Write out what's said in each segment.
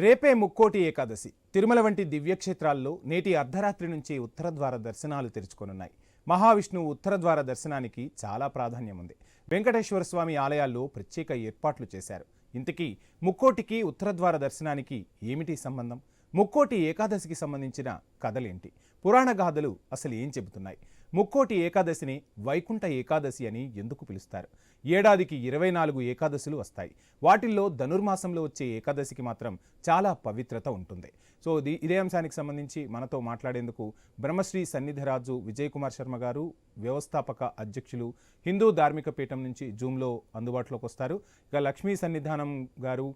రేపే ముక్కోటి ఏకాదశి. తిరుమల వంటి దివ్యక్షేత్రాల్లో నేటి అర్ధరాత్రి నుంచి ఉత్తరద్వార దర్శనాలు తెరుచుకొనున్నాయి. మహావిష్ణువు ఉత్తరద్వార దర్శనానికి చాలా ప్రాధాన్యం ఉంది. వెంకటేశ్వర స్వామి ఆలయాల్లో ప్రత్యేక ఏర్పాట్లు చేశారు. ఇంతకీ ముక్కోటికి ఉత్తరద్వార దర్శనానికి ఏమిటి సంబంధం? ముక్కోటి ఏకాదశికి సంబంధించిన కథలేంటి? పురాణ గాథలు అసలు ఏం చెబుతున్నాయి? ముక్కోటి ఏకాదశిని వైకుంఠ ఏకాదశి అని ఎందుకు పిలుస్తారు? ఏడాదికి 24 ఏకాదశులు వస్తాయి. వాటిల్లో ధనుర్మాసంలో వచ్చే ఏకాదశికి మాత్రం చాలా పవిత్రత ఉంటుంది. సో ఇదే అంశానికి సంబంధించి మనతో మాట్లాడేందుకు బ్రహ్మశ్రీ సన్నిధిరాజు విజయ్ కుమార్ శర్మ గారు, వ్యవస్థాపక అధ్యక్షులు, హిందూ ధార్మిక పీఠం నుంచి జూమ్లో అందుబాటులోకి వస్తారు. ఇక లక్ష్మీ సన్నిధానం గారు,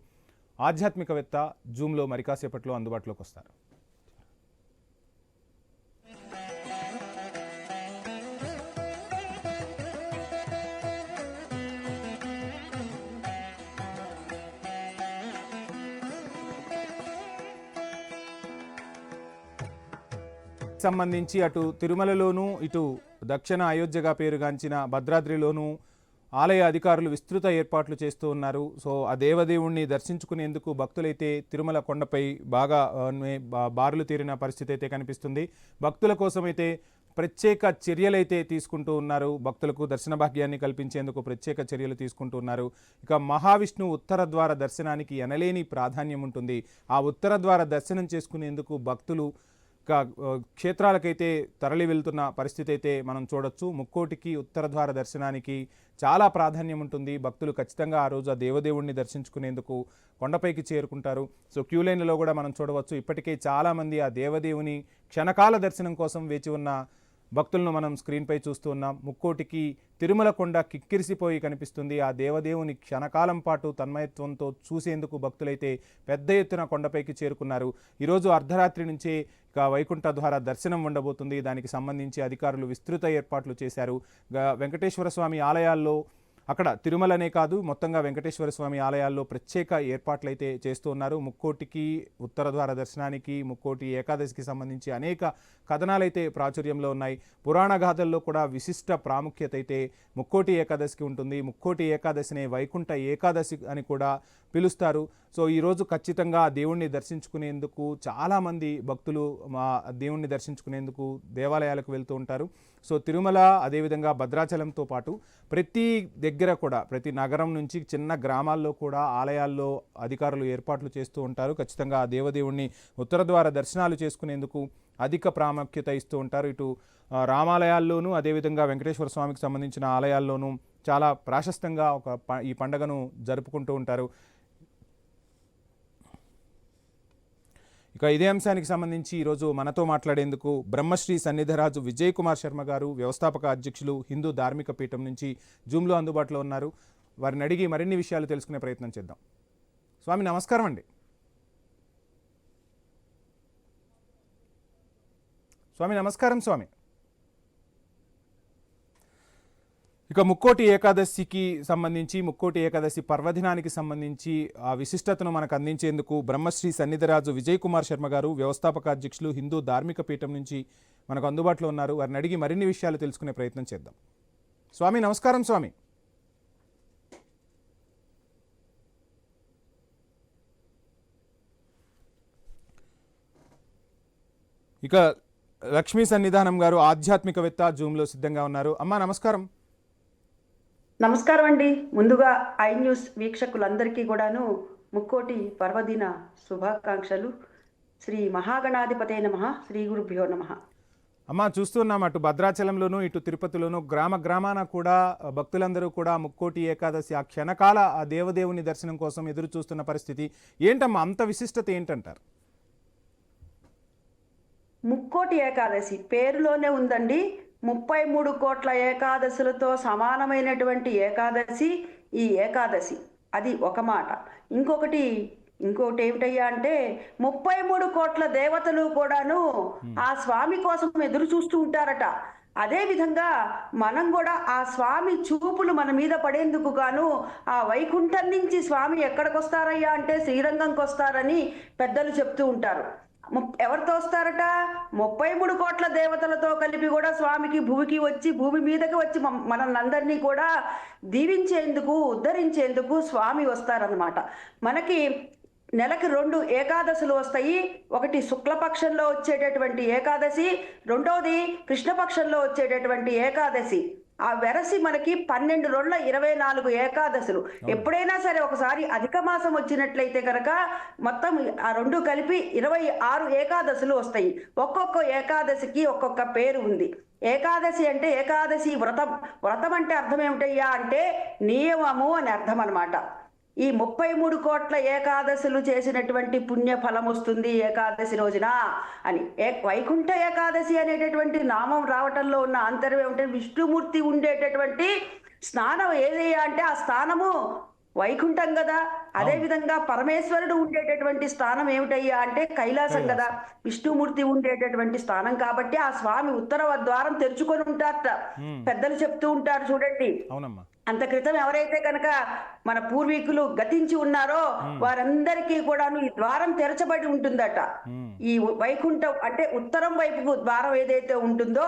ఆధ్యాత్మికవేత్త, జూమ్లో మరి కాసేపట్లో అందుబాటులోకి వస్తారు. సంబంధించి అటు తిరుమలలోనూ ఇటు దక్షిణ అయోధ్యగా పేరుగాంచిన భద్రాద్రిలోనూ ఆలయ అధికారులు విస్తృత ఏర్పాట్లు చేస్తూ ఉన్నారు. సో ఆ దేవదేవుణ్ణి దర్శించుకునేందుకు భక్తులైతే తిరుమల కొండపై బాగా బారులు తీరిన పరిస్థితి అయితే కనిపిస్తుంది. భక్తుల కోసమైతే ప్రత్యేక చర్యలైతే తీసుకుంటూ ఉన్నారు. భక్తులకు దర్శన భాగ్యాన్ని కల్పించేందుకు ప్రత్యేక చర్యలు తీసుకుంటూ ఉన్నారు. ఇక మహావిష్ణువు ఉత్తర ద్వార దర్శనానికి ఎనలేని ప్రాధాన్యం ఉంటుంది. ఆ ఉత్తర ద్వార దర్శనం చేసుకునేందుకు భక్తులు క్షేత్రాలకైతే తరలి వెళ్తున్న పరిస్థితి అయితే మనం చూడొచ్చు. ముక్కోటికి ఉత్తర ద్వార దర్శనానికి చాలా ప్రాధాన్యం ఉంటుంది. భక్తులు ఖచ్చితంగా ఆ రోజు ఆ దేవదేవుణ్ణి దర్శించుకునేందుకు కొండపైకి చేరుకుంటారు. సో క్యూ లైన్లలో కూడా మనం చూడవచ్చు. ఇప్పటికే చాలామంది ఆ దేవదేవుని క్షణకాల దర్శనం కోసం వేచి ఉన్న భక్తులను మనం స్క్రీన్పై చూస్తూ ఉన్నాం. ముక్కోటికి తిరుమల కొండ కిక్కిరిసిపోయి కనిపిస్తుంది. ఆ దేవదేవుని క్షణకాలం పాటు తన్మయత్వంతో చూసేందుకు భక్తులైతే పెద్ద ఎత్తున కొండపైకి చేరుకున్నారు. ఈరోజు అర్ధరాత్రి నుంచే వైకుంఠ ద్వారా దర్శనం ఉండబోతుంది. దానికి సంబంధించి అధికారులు విస్తృత ఏర్పాట్లు చేశారు. వెంకటేశ్వర స్వామి ఆలయాల్లో, అక్కడ తిరుమలనే కాదు మొత్తంగా వెంకటేశ్వర స్వామి ఆలయాల్లో ప్రత్యేక ఏర్పాట్లు అయితే చేస్తూ ఉన్నారు. ముక్కోటికి ఉత్తర ద్వార దర్శనానికి, ముక్కోటి ఏకాదశికి సంబంధించి అనేక కథనాలైతే ప్రాచుర్యంలో ఉన్నాయి. పురాణ గాథల్లో కూడా విశిష్ట ప్రాముఖ్యత అయితే ముక్కోటి ఏకాదశికి ఉంటుంది. ముక్కోటి ఏకాదశినే వైకుంఠ ఏకాదశి అని కూడా పిలుస్తారు. సో ఈరోజు ఖచ్చితంగా దేవుణ్ణి దర్శించుకునేందుకు చాలామంది భక్తులు దేవుణ్ణి దర్శించుకునేందుకు దేవాలయాలకు వెళ్తూ ఉంటారు. సో తిరుమల, అదేవిధంగా భద్రాచలంతో పాటు ప్రతి దగ్గర కూడా, ప్రతి నగరం నుంచి చిన్న గ్రామాల్లో కూడా ఆలయాల్లో అధికారులు ఏర్పాట్లు చేస్తూ ఉంటారు. ఖచ్చితంగా ఆ దేవదేవుణ్ణి ఉత్తర ద్వార దర్శనాలు చేసుకునేందుకు అధిక ప్రాముఖ్యత ఇస్తూ ఉంటారు. ఇటు రామాలయాల్లోనూ, అదేవిధంగా వెంకటేశ్వర స్వామికి సంబంధించిన ఆలయాల్లోనూ చాలా ప్రాశస్తంగా ఈ పండుగను జరుపుకుంటూ ఉంటారు. ఇక ఇదే అంశానికి సంబంధించి ఈరోజు మనతో మాట్లాడేందుకు బ్రహ్మశ్రీ సన్నిధిరాజు విజయ్ కుమార్ శర్మ గారు, వ్యవస్థాపక అధ్యక్షులు, హిందూ ధార్మిక పీఠం నుంచి జూమ్లో అందుబాటులో ఉన్నారు. వారిని అడిగి మరిన్ని విషయాలు తెలుసుకునే ప్రయత్నం చేద్దాం. స్వామి నమస్కారం అండి. స్వామి నమస్కారం. స్వామి, ఇక ముక్కోటి ఏకాదశికి సంబంధించి, ముక్కోటి ఏకాదశి పర్వదినానికి సంబంధించి ఆ విశిష్టతను మనకు అందించేందుకు బ్రహ్మశ్రీ సన్నిధిరాజు విజయ్ కుమార్ శర్మ గారు, వ్యవస్థాపక అధ్యక్షులు, హిందూ ధార్మిక పీఠం నుంచి మనకు అందుబాటులో ఉన్నారు. వారిని అడిగి మరిన్ని విషయాలు తెలుసుకునే ప్రయత్నం చేద్దాం. స్వామి నమస్కారం. స్వామి, ఇక లక్ష్మీ సన్నిధానం గారు, ఆధ్యాత్మికవేత్త, జూమ్లో సిద్ధంగా ఉన్నారు. అమ్మా నమస్కారం. నమస్కారం అండి. ముందుగా ఐ న్యూస్ వీక్షకులందరికీ కూడాను ముక్కోటి పర్వదిన శుభాకాంక్షలు. శ్రీ మహాగణాధిపతే నమః. శ్రీ గురుభ్యో నమః. అమ్మ, చూస్తున్నాం అటు భద్రాచలంలోనూ ఇటు తిరుపతిలోనూ గ్రామాన కూడా భక్తులందరూ కూడా ముక్కోటి ఏకాదశి ఆ క్షణకాల ఆ దేవదేవుని దర్శనం కోసం ఎదురు చూస్తున్న పరిస్థితి ఏంటమ్మా? అంత విశిష్టత ఏంటంటారు? ముక్కోటి ఏకాదశి పేరులోనే ఉందండి. 33 కోట్ల ఏకాదశులతో సమానమైనటువంటి ఏకాదశి ఈ ఏకాదశి. అది ఒక మాట. ఇంకొకటి ఏమిటయ్యా అంటే 33 కోట్ల దేవతలు కూడాను ఆ స్వామి కోసం ఎదురు చూస్తూ ఉంటారట. అదే విధంగా మనం కూడా ఆ స్వామి చూపులు మన మీద పడేందుకు గాను ఆ వైకుంఠం నుంచి స్వామి ఎక్కడికి వస్తారయ్యా అంటే శ్రీరంగంకి వస్తారని పెద్దలు చెప్తూ ఉంటారు. ఎవరితో వస్తారట? 33 కోట్ల దేవతలతో కలిపి కూడా స్వామికి భూమికి వచ్చి, భూమి మీదకి వచ్చి మనల్ని కూడా దీవించేందుకు, ఉద్ధరించేందుకు స్వామి వస్తారన్నమాట. మనకి నెలకి 2 ఏకాదశులు వస్తాయి. ఒకటి శుక్లపక్షంలో వచ్చేటటువంటి ఏకాదశి, రెండోది కృష్ణపక్షంలో వచ్చేటటువంటి ఏకాదశి. ఆ వెరసి మనకి 12 రోజుల 24 ఏకాదశులు. ఎప్పుడైనా సరే ఒకసారి అధిక మాసం వచ్చినట్లయితే కనుక మొత్తం ఆ 2 కలిపి 26 ఏకాదశులు వస్తాయి. ఒక్కొక్క ఏకాదశికి ఒక్కొక్క పేరు ఉంది. ఏకాదశి అంటే ఏకాదశి వ్రతం. వ్రతం అంటే అర్థం ఏమిటయ్యా అంటే నియమము అని అర్థం అన్నమాట. ఈ 33 కోట్ల ఏకాదశులు చేసినటువంటి పుణ్య ఫలం వస్తుంది ఏకాదశి రోజున అని. వైకుంఠ ఏకాదశి అనేటటువంటి నామం రావటంలో ఉన్న ఆంతర్యం ఏమిటంటే విష్ణుమూర్తి ఉండేటటువంటి స్నానం ఏదయ్యా అంటే ఆ స్థానము వైకుంఠం కదా. అదే విధంగా పరమేశ్వరుడు ఉండేటటువంటి స్థానం ఏమిటయ్యా అంటే కైలాసం కదా. విష్ణుమూర్తి ఉండేటటువంటి స్థానం కాబట్టి ఆ స్వామి ఉత్తర ద్వారం తెరుచుకొని ఉంటారట. పెద్దలు చెప్తూ ఉంటారు చూడండి. అవునమ్మా. అంత క్రితం ఎవరైతే కనుక మన పూర్వీకులు గతించి ఉన్నారో వారందరికీ కూడాను ఈ ద్వారం తెరచబడి ఉంటుందట. ఈ వైకుంఠం అంటే ఉత్తరం వైపుకు ద్వారం ఏదైతే ఉంటుందో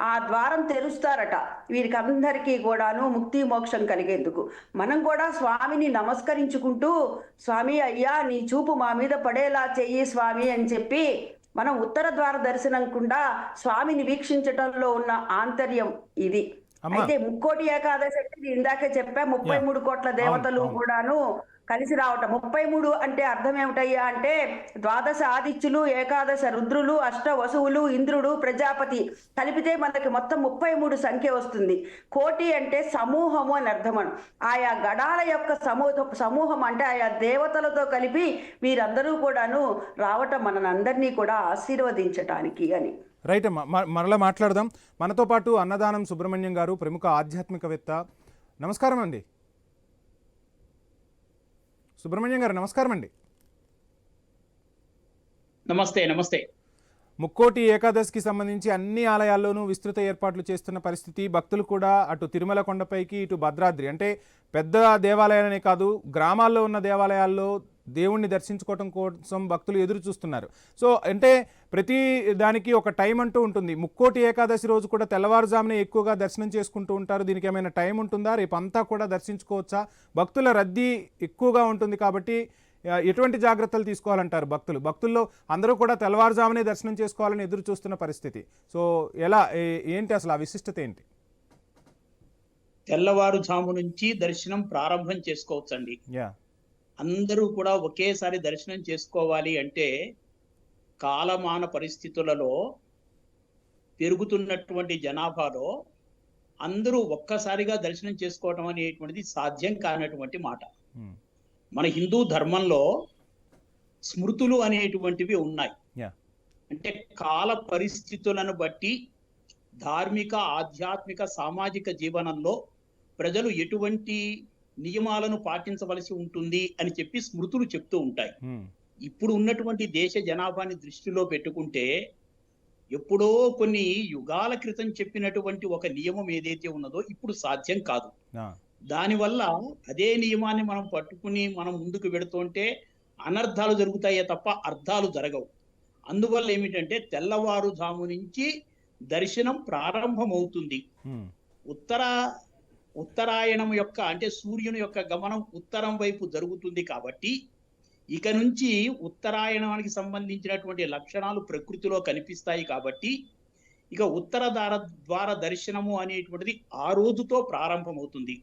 ఆ ద్వారం తెరుస్తారట. వీరికి అందరికీ కూడాను ముక్తి మోక్షం కలిగేందుకు మనం కూడా స్వామిని నమస్కరించుకుంటూ, స్వామి అయ్యా నీ చూపు మా మీద పడేలా చెయ్యి స్వామి అని చెప్పి మనం ఉత్తర ద్వార దర్శనం కుండా స్వామిని వీక్షించటంలో ఉన్న ఆంతర్యం ఇది. అయితే ముక్కోటి ఏకాదశి అంటే ఇందాకే చెప్పా 33 కోట్ల దేవతలు కూడాను కలిసి రావటం. 33 అంటే అర్థం ఏమిటయ్యా అంటే ద్వాదశ ఆదిత్యులు, ఏకాదశ రుద్రులు, అష్ట వసువులు, ఇంద్రుడు, ప్రజాపతి కలిపితే మనకి మొత్తం 33 సంఖ్య వస్తుంది. కోటి అంటే సమూహము అని అర్థం. ఆయా గడాల యొక్క సమూహం అంటే ఆయా దేవతలతో కలిపి వీరందరూ కూడాను రావటం మనందరినీ కూడా ఆశీర్వదించటానికి అని. రైట్ అమ్మా, మరలా మాట్లాడదాం. మనతో పాటు అన్నదానం సుబ్రహ్మణ్యం గారు, ప్రముఖ ఆధ్యాత్మికవేత్త. నమస్కారం అండి సుబ్రహ్మణ్యం గారు. నమస్కారం అండి. నమస్తే. నమస్తే. ముక్కోటి ఏకాదశికి సంబంధించి అన్ని ఆలయాల్లోనూ విస్తృత ఏర్పాట్లు చేస్తున్న పరిస్థితి. భక్తులు కూడా అటు తిరుమల కొండపైకి, ఇటు భద్రాద్రి అంటే పెద్ద దేవాలయాలనే కాదు గ్రామాల్లో ఉన్న దేవాలయాల్లో దేవుణ్ణి దర్శించుకోవటం కోసం భక్తులు ఎదురు చూస్తున్నారు. సో అంటే ప్రతి దానికి ఒక టైం అంటూ ఉంటుంది. ముక్కోటి ఏకాదశి రోజు కూడా తెల్లవారుజామునే ఎక్కువగా దర్శనం చేసుకుంటూ ఉంటారు. దీనికి ఏమైనా టైం ఉంటుందా? రేపు అంతా కూడా దర్శించుకోవచ్చా? భక్తుల రద్దీ ఎక్కువగా ఉంటుంది కాబట్టి ఎటువంటి జాగ్రత్తలు తీసుకోవాలంటారు భక్తుల్లో అందరూ కూడా తెల్లవారుజామునే దర్శనం చేసుకోవాలని ఎదురు చూస్తున్న పరిస్థితి. సో ఎలా ఏంటి అసలు ఆ విశిష్టత ఏంటి? తెల్లవారుజాము నుంచి దర్శనం ప్రారంభం చేసుకోవచ్చండి. అందరూ కూడా ఒకేసారి దర్శనం చేసుకోవాలి అంటే కాలమాన పరిస్థితులలో పెరుగుతున్నటువంటి జనాభాలో అందరూ ఒక్కసారిగా దర్శనం చేసుకోవటం అనేటువంటిది సాధ్యం కానటువంటి మాట. మన హిందూ ధర్మంలో స్మృతులు అనేటువంటివి ఉన్నాయి. అంటే కాల పరిస్థితులను బట్టి ధార్మిక, ఆధ్యాత్మిక, సామాజిక జీవనంలో ప్రజలు ఎటువంటి నియమాలను పాటించవలసి ఉంటుంది అని చెప్పి స్మృతులు చెప్తూ ఉంటాయి. ఇప్పుడు ఉన్నటువంటి దేశ జనాభాని దృష్టిలో పెట్టుకుంటే ఎప్పుడో కొన్ని యుగాల క్రితం చెప్పినటువంటి ఒక నియమం ఏదైతే ఉన్నదో ఇప్పుడు సాధ్యం కాదు. దానివల్ల అదే నియమాన్ని మనం పట్టుకుని మనం ముందుకు వెడుతుంటే అనర్థాలు జరుగుతాయే తప్ప అర్థాలు జరగవు. అందువల్ల ఏమిటంటే తెల్లవారుజాము నుంచి దర్శనం ప్రారంభమవుతుంది. ఉత్తరాయణం యొక్క అంటే సూర్యుని యొక్క గమనం ఉత్తరం వైపు జరుగుతుంది కాబట్టి ఇక నుంచి ఉత్తరాయణానికి సంబంధించినటువంటి లక్షణాలు ప్రకృతిలో కనిపిస్తాయి కాబట్టి ఇక ఉత్తర ద్వార దర్శనము అనేటువంటిది ఆ రోజుతో ప్రారంభమవుతుంది.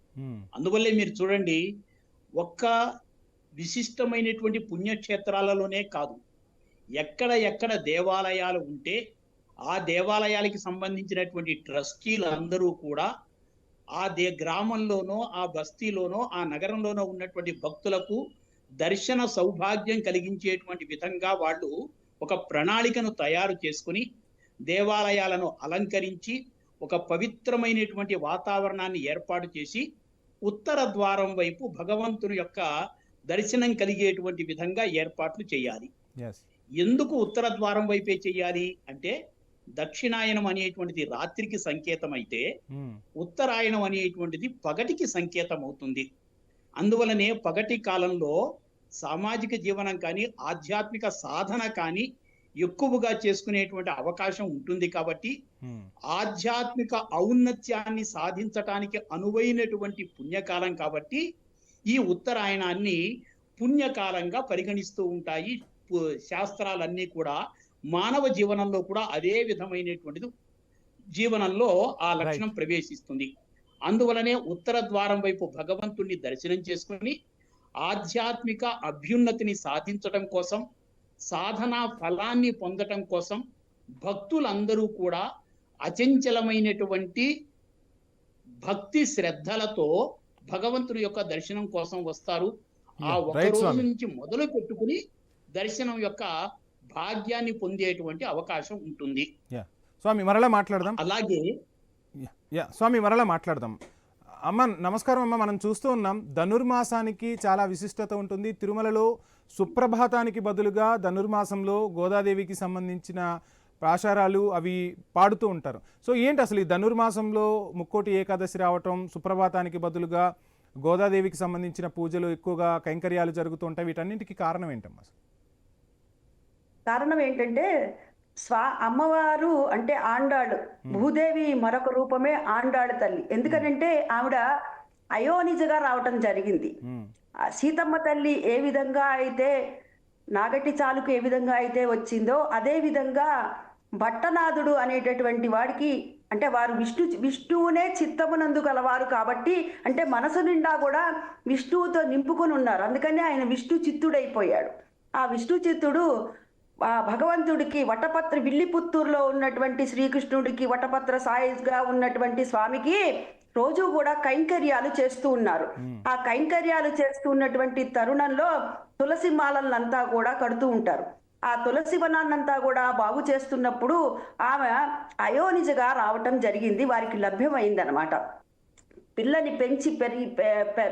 అందువల్లే మీరు చూడండి, ఒక్క విశిష్టమైనటువంటి పుణ్యక్షేత్రాలలోనే కాదు, ఎక్కడ దేవాలయాలు ఉంటే ఆ దేవాలయాలకి సంబంధించినటువంటి ట్రస్టీలు అందరూ కూడా ఆ గ్రామంలోనో, ఆ బస్తీలోనో, ఆ నగరంలోనో ఉన్నటువంటి భక్తులకు దర్శన సౌభాగ్యం కలిగించేటువంటి విధంగా వాళ్ళు ఒక ప్రణాళికను తయారు చేసుకుని దేవాలయాలను అలంకరించి ఒక పవిత్రమైనటువంటి వాతావరణాన్ని ఏర్పాటు చేసి ఉత్తర ద్వారం వైపు భగవంతుని యొక్క దర్శనం కలిగేటువంటి విధంగా ఏర్పాట్లు చేయాలి. ఎందుకు ఉత్తర ద్వారం వైపే చేయాలి అంటే దక్షిణాయనం అనేటువంటిది రాత్రికి సంకేతం అయితే ఉత్తరాయణం అనేటువంటిది పగటికి సంకేతం అవుతుంది. అందువలనే పగటి కాలంలో సామాజిక జీవనం కానీ ఆధ్యాత్మిక సాధన కానీ ఎక్కువగా చేసుకునేటువంటి అవకాశం ఉంటుంది. కాబట్టి ఆధ్యాత్మిక ఔన్నత్యాన్ని సాధించటానికి అనువైనటువంటి పుణ్యకాలం కాబట్టి ఈ ఉత్తరాయణాన్ని పుణ్యకాలంగా పరిగణిస్తూ ఉంటాయి శాస్త్రాలన్నీ కూడా. మానవ జీవనంలో కూడా అదే విధమైనటువంటిది జీవనంలో ఆ లక్షణం ప్రవేశిస్తుంది. అందువలనే ఉత్తర ద్వారం వైపు భగవంతుణ్ణి దర్శనం చేసుకుని ఆధ్యాత్మిక అభ్యున్నతిని సాధించటం కోసం, సాధనా ఫలాన్ని పొందటం కోసం భక్తులందరూ కూడా అచంచలమైనటువంటి భక్తి శ్రద్ధలతో భగవంతుడి యొక్క దర్శనం కోసం వస్తారు. ఆ ఒక రోజు నుంచి మొదలు పెట్టుకుని దర్శనం యొక్క భాగ్యాన్ని పొందేటువంటి అవకాశం ఉంటుంది. స్వామి మరలా మాట్లాడదాం. అలాగే స్వామి మరలా మాట్లాడదాం. అమ్మ నమస్కారం. అమ్మ, మనం చూస్తూ ఉన్నాం ధనుర్మాసానికి చాలా విశిష్టత ఉంటుంది. తిరుమలలో సుప్రభాతానికి బదులుగా ధనుర్మాసంలో గోదాదేవికి సంబంధించిన ప్రాశారాలు అవి పాడుతూ ఉంటారు. సో ఏంటి అసలు ఈ ధనుర్మాసంలో ముక్కోటి ఏకాదశి రావటం, సుప్రభాతానికి బదులుగా గోదాదేవికి సంబంధించిన పూజలు ఎక్కువగా కైంకర్యాలు జరుగుతూ ఉంటాయి, వీటన్నింటికి కారణం ఏంటమ్మా? కారణం ఏంటంటే అమ్మవారు అంటే ఆండాళ్ళు, భూదేవి మరొక రూపమే ఆండాళ్ళు తల్లి. ఎందుకనంటే ఆవిడ అయోనిజగా రావటం జరిగింది. సీతమ్మ తల్లి ఏ విధంగా అయితే నాగటి చాలుకు ఏ విధంగా అయితే వచ్చిందో అదే విధంగా భట్టనాథుడు అనేటటువంటి వాడికి, అంటే వారు విష్ణువునే చిత్తమునందు గలవారు కాబట్టి, అంటే మనసు నిండా కూడా విష్ణువుతో నింపుకొని ఉన్నారు. అందుకని ఆయన విష్ణు చిత్తుడైపోయాడు. ఆ విష్ణు చిత్తుడు ఆ భగవంతుడికి వటపత్ర విల్లిపుత్తూరులో ఉన్నటువంటి శ్రీకృష్ణుడికి వటపత్ర సాయిగా ఉన్నటువంటి స్వామికి రోజు కూడా కైంకర్యాలు చేస్తూ ఉన్నారు. ఆ కైంకర్యాలు చేస్తూ ఉన్నటువంటి తరుణంలో తులసి మాలలంతా కూడా కడుతూ ఉంటారు. ఆ తులసి వనాన్నంతా కూడా బాగు చేస్తున్నప్పుడు ఆమె అయోనిజగా రావటం జరిగింది, వారికి లభ్యమైందనమాట. పిల్లని పెంచి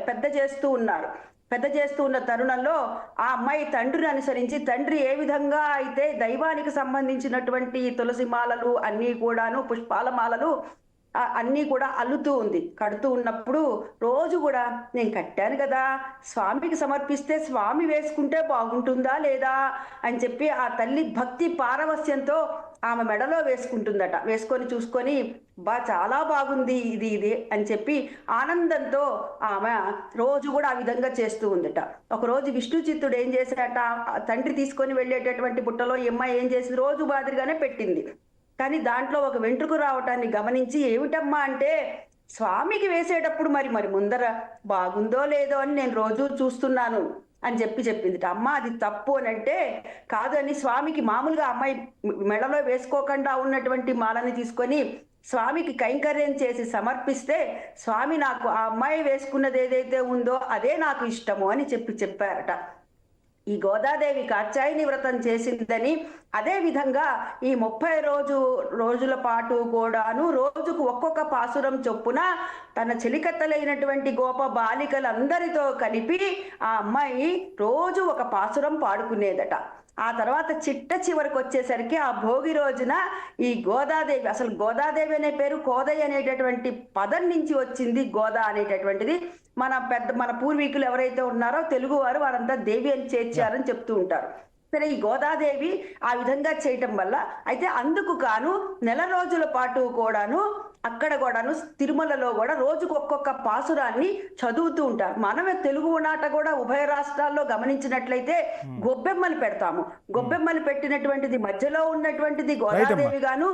పెద్ద చేస్తూ ఉన్నారు. పెద్ద చేస్తూ ఉన్న తరుణంలో ఆ అమ్మాయి తండ్రిని అనుసరించి, తండ్రి ఏ విధంగా అయితే దైవానికి సంబంధించినటువంటి తులసి మాలలు అన్నీ కూడాను, పుష్పాల మాలలు అన్నీ కూడా అల్లుతూ ఉంది. కడుతూ ఉన్నప్పుడు రోజు కూడా నేను కట్టాను కదా, స్వామికి సమర్పిస్తే స్వామి వేసుకుంటే బాగుంటుందా లేదా అని చెప్పి ఆ తల్లి భక్తి పారవస్యంతో ఆమె మెడలో వేసుకుంటుందట. వేసుకొని చూసుకొని చాలా బాగుంది ఇది అని చెప్పి ఆనందంతో ఆమె రోజు కూడా ఆ విధంగా చేస్తూ ఉందట. ఒకరోజు విష్ణు చిత్తుడు ఏం చేశాట, తండ్రి తీసుకొని వెళ్ళేటటువంటి బుట్టలో ఈ అమ్మాయి ఏం చేసింది, రోజు మాదిరిగానే పెట్టింది. కానీ దాంట్లో ఒక వెంట్రుకు రావటాన్ని గమనించి, ఏమిటమ్మా అంటే స్వామికి వేసేటప్పుడు మరి ముందర బాగుందో లేదో అని నేను రోజు చూస్తున్నాను అని చెప్పింది. అమ్మ అది తప్పు అని అంటే, కాదని స్వామికి మామూలుగా అమ్మాయి మెడలో వేసుకోకుండా ఉన్నటువంటి మాలని తీసుకొని స్వామికి కైంకర్యం చేసి సమర్పిస్తే స్వామి నాకు ఆ అమ్మాయి వేసుకున్నది ఏదైతే ఉందో అదే నాకు ఇష్టము అని చెప్పారట. ఈ గోదాదేవి కాత్యాయని వ్రతం చేసిందని, అదే విధంగా ఈ 30 రోజుల పాటు కూడాను రోజుకు ఒక్కొక్క పాసురం చొప్పున తన చెలికత్తలైనటువంటి గోప బాలికలందరితో కలిపి ఆ అమ్మాయి రోజు ఒక పాసురం పాడుకునేదట. ఆ తర్వాత చివరికి వచ్చేసరికి ఆ భోగి రోజున ఈ గోదాదేవి, అసలు గోదాదేవి అనే పేరు కోదయ్య అనేటటువంటి పదం నుంచి వచ్చింది. గోదా అనేటటువంటిది మన పూర్వీకులు ఎవరైతే ఉన్నారో తెలుగు వారు వారంతా దేవి అని చేర్చారని చెప్తూ ఉంటారు. సరే, ఈ గోదాదేవి ఆ విధంగా చేయటం వల్ల అయితే అందుకు గాను 4 రోజుల పాటు కూడాను అక్కడ కూడాను తిరుమలలో కూడా రోజుకు ఒక్కొక్క పాసురాన్ని చదువుతూ ఉంటారు. మనమే తెలుగు నాట కూడా ఉభయ రాష్ట్రాల్లో గమనించినట్లయితే గొబ్బెమ్మలు పెడతాము. గొబ్బెమ్మలు పెట్టినటువంటిది మధ్యలో ఉన్నటువంటిది గోదాదేవి గాను,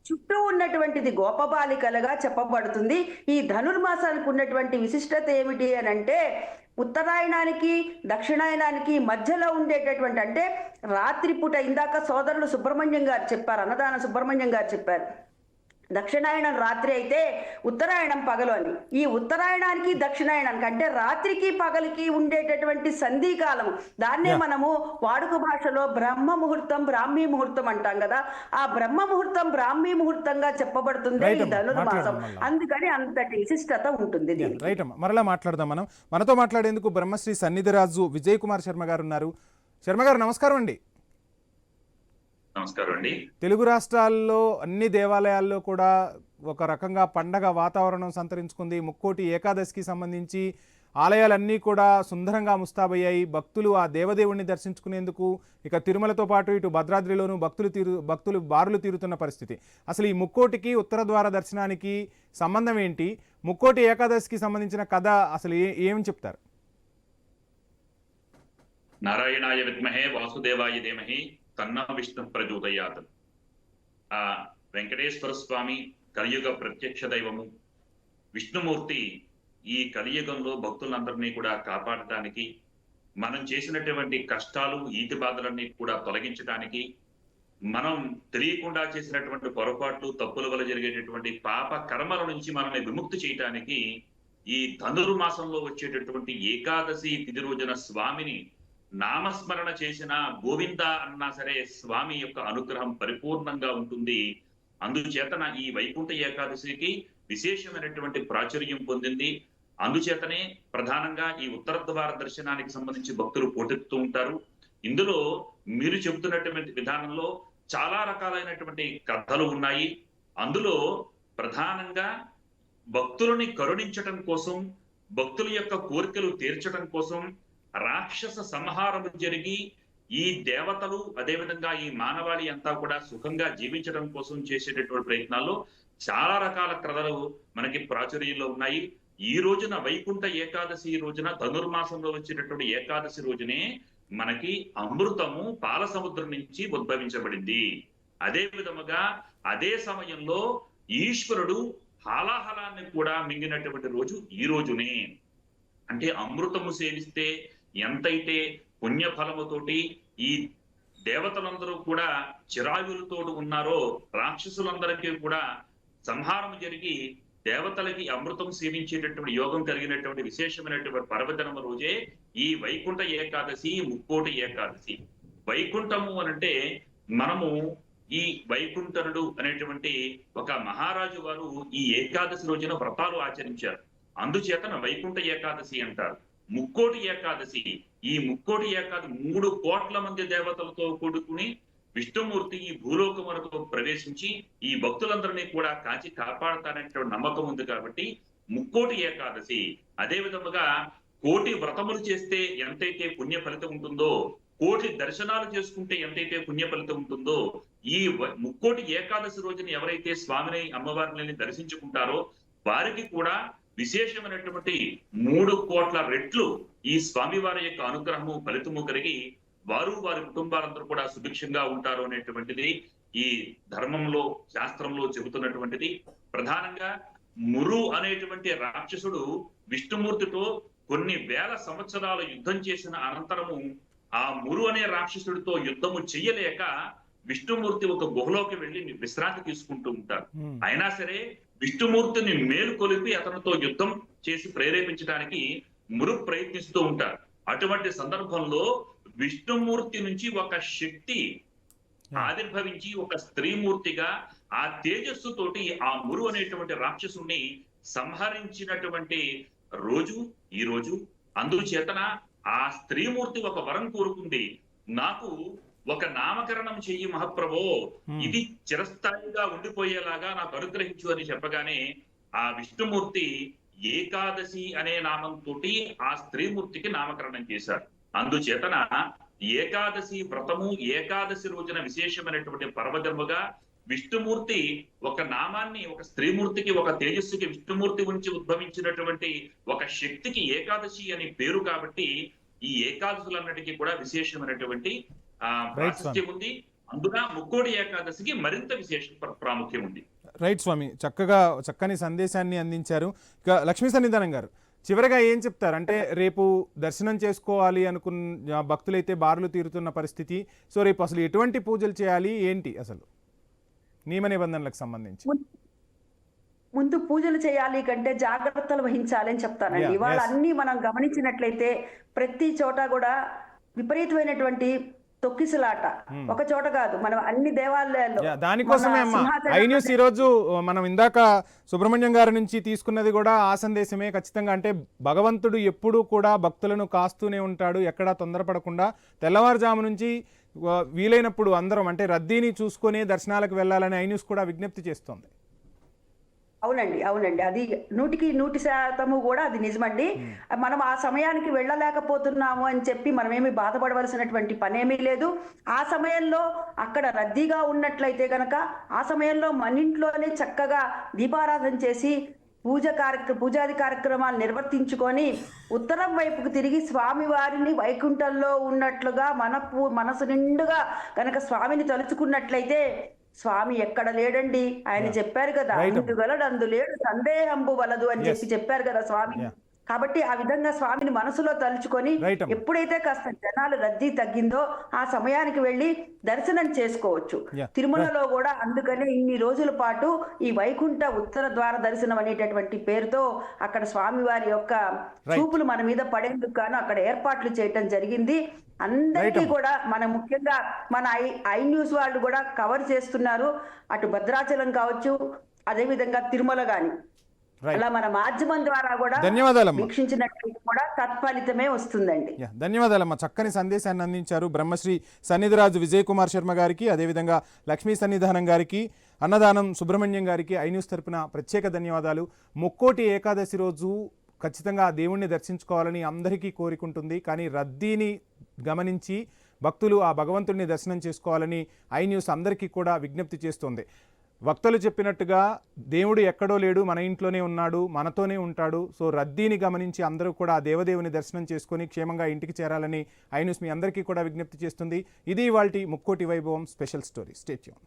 చుట్టూ ఉన్నటువంటిది గోపబాలికలుగా చెప్పబడుతుంది. ఈ ధనుర్మాసానికి ఉన్నటువంటి విశిష్టత ఏమిటి అని అంటే, ఉత్తరాయణానికి దక్షిణాయనానికి మధ్యలో ఉండేటటువంటి, అంటే రాత్రిపూట ఇందాక సోదరులు సుబ్రహ్మణ్యం గారు చెప్పారు, అన్నదాన సుబ్రహ్మణ్యం గారు చెప్పారు, దక్షిణాయనం రాత్రి అయితే ఉత్తరాయణం పగలు అని. ఈ ఉత్తరాయణానికి దక్షిణాయనానికి అంటే రాత్రికి పగలికి ఉండేటటువంటి సంధికాలం, దాన్నే మనము వాడుక భాషలో బ్రహ్మ ముహూర్తం బ్రాహ్మీ ముహూర్తం అంటాం కదా. ఆ బ్రహ్మ ముహూర్తం బ్రాహ్మీ ముహూర్తంగా చెప్పబడుతుంది ఈ ధనుర్మాసం. అందుకని అంతటి విశిష్టత ఉంటుంది. మరలా మాట్లాడదాం మనం. మనతో మాట్లాడేందుకు బ్రహ్మశ్రీ సన్నిధిరాజు విజయ్ కుమార్ శర్మ గారు ఉన్నారు. శర్మ గారు నమస్కారం అండి. నమస్కారం అండి. తెలుగు రాష్ట్రాల్లో అన్ని దేవాలయాల్లో కూడా ఒక రకంగా పండగ వాతావరణం సంతరించుకుంది. ముక్కోటి ఏకాదశికి సంబంధించి ఆలయాలన్నీ కూడా సుందరంగా ముస్తాబయ్యాయి. భక్తులు ఆ దేవదేవుణ్ణి దర్శించుకునేందుకు ఇక తిరుమలతో పాటు ఇటు భద్రాద్రిలోనూ భక్తులు బారులు తీరుతున్న పరిస్థితి. అసలు ఈ ముక్కోటికి ఉత్తర ద్వార దర్శనానికి సంబంధం ఏంటి? ముక్కోటి ఏకాదశికి సంబంధించిన కథ అసలు ఏమని చెప్తారు? నారాయణాయ విద్మహే వాసుదేవాయ ధీమహి తన్నో విష్ణు ప్రచోదయాత్. ఆ వెంకటేశ్వర స్వామి కలియుగ ప్రత్యక్ష దైవము. విష్ణుమూర్తి ఈ కలియుగంలో భక్తులందరినీ కూడా కాపాడటానికి, మనం చేసినటువంటి కష్టాలు ఈతి బాధలన్నీ కూడా తొలగించడానికి, మనం తెలియకుండా చేసినటువంటి పొరపాట్లు తప్పుల వల్ల జరిగేటటువంటి పాప కర్మల నుంచి మనల్ని విముక్తి చేయటానికి ఈ ధనుర్మాసంలో వచ్చేటటువంటి ఏకాదశి తిథి రోజున స్వామిని నామస్మరణ చేసిన గోవింద అన్నా సరే స్వామి యొక్క అనుగ్రహం పరిపూర్ణంగా ఉంటుంది. అందుచేతన ఈ వైకుంఠ ఏకాదశికి విశేషమైనటువంటి ప్రాచుర్యం పొందింది. అందుచేతనే ప్రధానంగా ఈ ఉత్తర ద్వార దర్శనానికి సంబంధించి భక్తులు పోటెత్తుతూ ఉంటారు. ఇందులో మీరు చెబుతున్నటువంటి విధానంలో చాలా రకాలైనటువంటి కథలు ఉన్నాయి. అందులో ప్రధానంగా భక్తులని కరుణించటం కోసం, భక్తుల యొక్క కోరికలు తీర్చడం కోసం రాక్షస సంహారం జరిగి ఈ దేవతలు అదేవిధంగా ఈ మానవాళి అంతా కూడా సుఖంగా జీవించడం కోసం చేసేటటువంటి ప్రయత్నాల్లో చాలా రకాల కథలు మనకి ప్రాచుర్యంలో ఉన్నాయి. ఈ రోజున వైకుంఠ ఏకాదశి రోజున ధనుర్మాసంలో వచ్చేటటువంటి ఏకాదశి రోజునే మనకి అమృతము పాల సముద్రం నుంచి ఉద్భవించబడింది. అదే విధముగా అదే సమయంలో ఈశ్వరుడు హాలాహలాన్ని కూడా మింగినటువంటి రోజు ఈ రోజునే. అంటే అమృతము సేవిస్తే ఎంతైతే పుణ్యఫలముతోటి ఈ దేవతలందరూ కూడా చిరాయులతో ఉన్నారో రాక్షసులందరికీ కూడా సంహారం జరిగి దేవతలకి అమృతం సేవించేటటువంటి యోగం కలిగినటువంటి విశేషమైనటువంటి పర్వదినము రోజే ఈ వైకుంఠ ఏకాదశి, ముక్కోటి ఏకాదశి. వైకుంఠము అనంటే మనము ఈ వైకుంఠనుడు అనేటువంటి ఒక మహారాజు వారు ఈ ఏకాదశి రోజున వ్రతాలు ఆచరించారు. అందుచేతన వైకుంఠ ఏకాదశి అంటారు. ముక్కోటి ఏకాదశి, ఈ ముక్కోటి ఏకాదశి 3 కోట్ల మంది దేవతలతో కూడుకుని విష్ణుమూర్తి ఈ భూలోకమునకు ప్రవేశించి ఈ భక్తులందరినీ కూడా కాచి కాపాడతాననే నమ్మకం ఉంది కాబట్టి ముక్కోటి ఏకాదశి. అదే విధముగా కోటి వ్రతములు చేస్తే ఎంతైతే పుణ్య ఫలితం ఉంటుందో, కోటి దర్శనాలు చేసుకుంటే ఎంతైతే పుణ్య ఫలితం ఉంటుందో, ఈ ముక్కోటి ఏకాదశి రోజున ఎవరైతే స్వామిని అమ్మవారిని దర్శించుకుంటారో వారికి కూడా విశేషమైనటువంటి 3 కోట్ల రెట్లు ఈ స్వామివారి యొక్క అనుగ్రహము ఫలితము కలిగి వారు వారి కుటుంబాలందరూ కూడా సుభిక్షంగా ఉంటారు అనేటువంటిది ఈ ధర్మంలో శాస్త్రంలో చెబుతున్నటువంటిది. ప్రధానంగా మురు అనేటువంటి రాక్షసుడు విష్ణుమూర్తితో కొన్ని వేల సంవత్సరాలు యుద్ధం చేసిన అనంతరము ఆ మురు అనే రాక్షసుడితో యుద్ధము చెయ్యలేక విష్ణుమూర్తి ఒక గుహలోకి వెళ్లి విశ్రాంతి తీసుకుంటూ ఉంటారు. అయినా సరే విష్ణుమూర్తిని మేలుకొలిపి అతనితో యుద్ధం చేసి ప్రేరేపించడానికి మురు ప్రయత్నిస్తూ ఉంటారు. అటువంటి సందర్భంలో విష్ణుమూర్తి నుంచి ఒక శక్తి ఆవిర్భవించి ఒక స్త్రీమూర్తిగా ఆ తేజస్సుతోటి ఆ మురు అనేటువంటి రాక్షసుని సంహరించినటువంటి రోజు ఈ రోజు. అందుచేతన ఆ స్త్రీమూర్తి ఒక వరం కోరుకుంది, నాకు ఒక నామకరణం చెయ్యి మహాప్రభో, ఇది చిరస్థాయిగా ఉండిపోయేలాగా నాకు అనుగ్రహించు అని చెప్పగానే ఆ విష్ణుమూర్తి ఏకాదశి అనే నామంతో ఆ స్త్రీమూర్తికి నామకరణం చేశారు. అందుచేతన ఏకాదశి వ్రతము ఏకాదశి రోజున విశేషమైనటువంటి పర్వదినముగా విష్ణుమూర్తి ఒక నామాన్ని ఒక స్త్రీమూర్తికి ఒక తేజస్సుకి విష్ణుమూర్తి నుంచి ఉద్భవించినటువంటి ఒక శక్తికి ఏకాదశి అని పేరు కాబట్టి ఈ ఏకాదశులన్నిటికీ కూడా విశేషమైనటువంటి ప్రాశస్త్యం ఉంది. అందున ముక్కోడి ఏకాదశికి మరింత విశేష ప్రాముఖ్యం ఉంది. రైట్ స్వామి, చక్కని సందేశాన్ని అందించారు. ఇక లక్ష్మీ సన్నిధానం గారు చివరిగా ఏం చెప్తారు? అంటే రేపు దర్శనం చేసుకోవాలి అనుకున్న భక్తులైతే బారులు తీరుతున్న పరిస్థితి. సో రేపు అసలు ఎటువంటి పూజలు చేయాలి, ఏంటి అసలు నియమ నిబంధనలకు సంబంధించి? ముందు పూజలు చేయాలి కంటే జాగ్రత్తలు వహించాలి అని చెప్తానండి. ఇవాళ అన్ని మనం గమనించినట్లయితే ప్రతి చోట కూడా విపరీతమైనటువంటి తొక్కిసలాట. ఒక చోట కాదు, మనం అన్ని దేవాలయాల్లో. దానికోసమే అమ్మా ఐ న్యూస్ ఈ రోజు మనం ఇందాక సుబ్రహ్మణ్యం గారి నుంచి తీసుకున్నది కూడా ఆ సందేశమే ఖచ్చితంగా. అంటే భగవంతుడు ఎప్పుడూ కూడా భక్తులను కాస్తూనే ఉంటాడు, ఎక్కడా తొందరపడకుండా. తెల్లవారుజాము నుంచి వీలైనప్పుడు అందరం అంటే రద్దీని చూసుకునే దర్శనాలకు వెళ్ళాలని ఐ న్యూస్ కూడా విజ్ఞప్తి చేస్తోంది. అవునండి, అది 100% కూడా అది నిజమండి. మనం ఆ సమయానికి వెళ్ళలేకపోతున్నాము అని చెప్పి మనమేమి బాధపడవలసినటువంటి పనేమీ లేదు. ఆ సమయంలో అక్కడ రద్దీగా ఉన్నట్లయితే కనుక ఆ సమయంలో మన ఇంట్లోనే చక్కగా దీపారాధన చేసి పూజాది కార్యక్రమాలు నిర్వర్తించుకొని ఉత్తరం వైపుకు తిరిగి స్వామి వారిని వైకుంఠంలో ఉన్నట్లుగా మనసు నిండుగా కనుక స్వామిని తలుచుకున్నట్లయితే స్వామి ఎక్కడ లేడండి. ఆయన చెప్పారు కదా, అందుగలడు అందులేడు సందేహంబు వలదు అని చెప్పారు కదా స్వామి. కాబట్టి ఆ విధంగా స్వామిని మనసులో తలుచుకొని ఎప్పుడైతే కాస్త జనాలు రద్దీ తగ్గిందో ఆ సమయానికి వెళ్ళి దర్శనం చేసుకోవచ్చు. తిరుమలలో కూడా అందుకనే ఇన్ని రోజుల పాటు ఈ వైకుంఠ ఉత్తర ద్వార దర్శనం అనేటటువంటి పేరుతో అక్కడ స్వామివారి యొక్క చూపులు మన మీద పడేందుకు గాను అక్కడ ఏర్పాట్లు చేయటం జరిగింది. అందరికీ కూడా ముఖ్యంగా మన ఐ న్యూస్ వాళ్ళు కూడా కవర్ చేస్తున్నారు. అటు భద్రాచలం కావచ్చు, అదే విధంగా తిరుమల గాని అలా మన మాధ్యమం ద్వారా కూడా వీక్షించినట్లయితే కూడా తత్ఫలితమే వస్తుందండి. ధన్యవాదాలమ్మా, చక్కని సందేశాన్ని అందించారు బ్రహ్మశ్రీ సన్నిధిరాజు విజయ్ కుమార్ శర్మ గారికి, అదేవిధంగా లక్ష్మీ సన్నిధానం గారికి, అన్నదానం సుబ్రహ్మణ్యం గారికి ఐ న్యూస్ తరపున ప్రత్యేక ధన్యవాదాలు. ముక్కోటి ఏకాదశి రోజు ఖచ్చితంగా ఆ దేవుణ్ణి దర్శించుకోవాలని అందరికీ కోరికుంటుంది. కానీ రద్దీని గమనించి భక్తులు ఆ భగవంతుడిని దర్శనం చేసుకోవాలని ఐ న్యూస్ అందరికీ కూడా విజ్ఞప్తి చేస్తోంది. వక్తలు చెప్పినట్టుగా దేవుడు ఎక్కడో లేడు, మన ఇంట్లోనే ఉన్నాడు, మనతోనే ఉంటాడు. సో రద్దీని గమనించి అందరూ కూడా ఆ దేవదేవుని దర్శనం చేసుకొని క్షేమంగా ఇంటికి చేరాలని ఐ న్యూస్ మీ అందరికీ కూడా విజ్ఞప్తి చేస్తుంది. ఇది ఇవాల్టి ముక్కోటి వైభవం స్పెషల్ స్టోరీ. Stay tune.